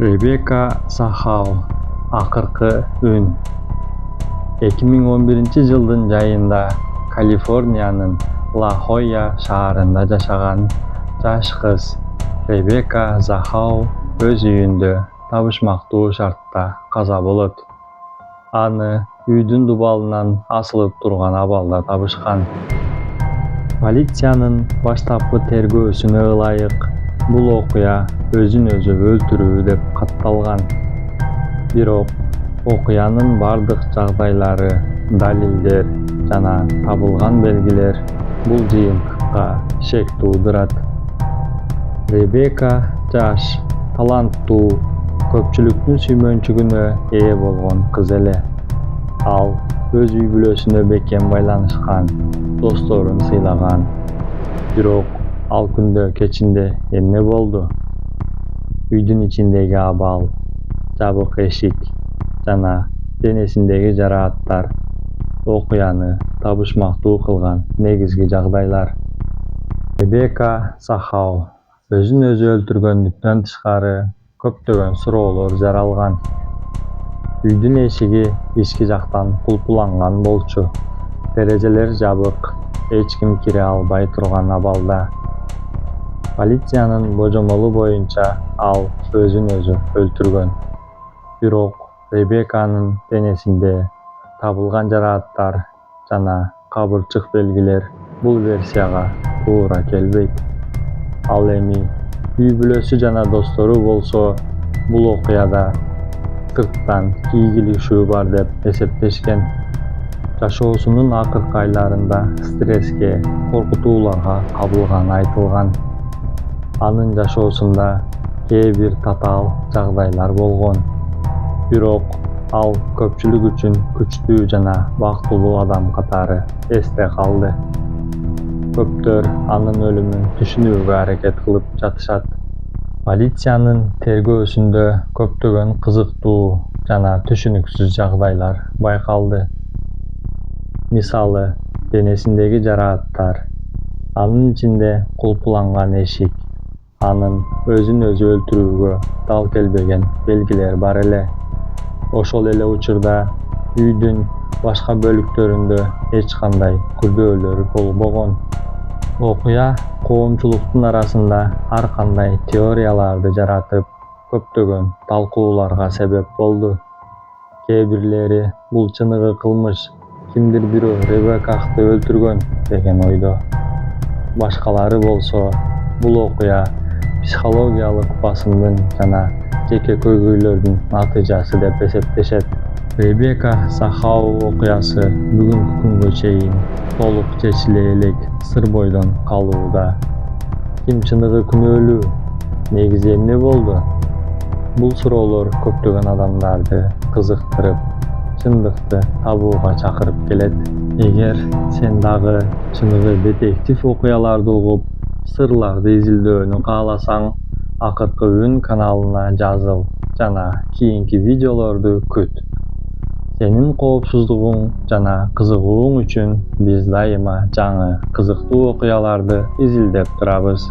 Rebecca Sahau akırkı ün. 2011-жылдын жайында Калифорниянын Ла Хойя шаарында жашаган жаш кыз Ребекка Захау өз үйүндө табышмактуу шартта каза болот. Аны үйдүн дубалынан асылып турган абалда табышкан. Полициянын баштапкы тергөөсүнө ылайык, бул окуя өзүн өзү өлтүрүү деп катталган. Бирок окуянын бардык жагдайлары, далилдер жана табылган белгилер бул жыйынтыкка шек туудурат. Ребекка жаш, таланттуу, көпчүлүктүн сүймөнчүгүнө ээ болгон кыз эле. Ал өз үй бүлөсүнө бекем байланышкан, досторун сыйлаган. Бирок ал күндө кечинде эмне болду? Үйдүн ичиндеги абал, жабык эшик жана денесиндеги жарааттар окуяны табышмактуу кылган негизги жагдайлар. Ребекка Сахау өзүн өзү өлтүргөндүктөн тышкары көптөгөн суроолор жаралган. Үйдүн эшиги ички жактан кулпуланган болчу. Терезелер жабык, эч ким кире албай турган абалда. Полициянын божомолу боюнча ал өзүн өзү өлтүргөн. Бирок Ребекканын денесинде табылган жарааттар жана кабырчык белгилер бул версияга туура келбейт. Ал эми үй бүлөсү жана достору болсо бул окуяда сырттан ийгилишүү бар деп эсептешкен. Жашоосунун акыркы айларында стресске, коркутууларга кабылганы айтылган. Анын жашоосунда кээ бир татаал жагдайлар болгон. Бирок ал көпчүлүк үчүн күчтүү жана бактылуу адам катары эсте калды. Көптөр анын өлүмүн түшүнүүгө аракет кылып жатышат. Полициянын тергөөсүндө көптөгөн кызыктуу жана түшүнүксүз жагдайлар байкалды. Мисалы, денесиндеги жарааттар, анын ичинде кулпуланган эшик, анын өзүн өзү өлтүрүүгө дал келбеген белгилер бар эле. Ошол эле учурда үйдүн башка бөлүктөрүндө эч кандай күрдөөлөр болбогон. Окуя коомчулуктун арасында ар кандай теорияларды жаратып, көптөгөн талкууларга себеп болду. Кээ бирлери бул чыныгы кылмыш, кимдир бирөө Ребекканы өлтүргөн деген ойдо. Башкалары болсо бул окуя психологиялык басымдын жана жеке көйгөйлөрдүн натыйжасы деп эсептешет. Ребекка Сахау окуясы бүгүнкү күнгө чейин толук чечиле элек сыр бойдон калууда. Ким чыныгы күнөөлүү? Негизи эмне болду? Бул суроолор көптөгөн адамдарды кызыктырып, чындыкты табууга чакырып келет. Эгер сен дагы чыныгы детектив окуяларды угуп, сырларды изилдөөнү кааласаң, Акыркы үн каналына жазыл жана кийинки видеолорду күт. Сенин коопсуздугуң жана кызыгууң үчүн биз дайыма жаңы, кызыктуу окуяларды изилдеп турабыз.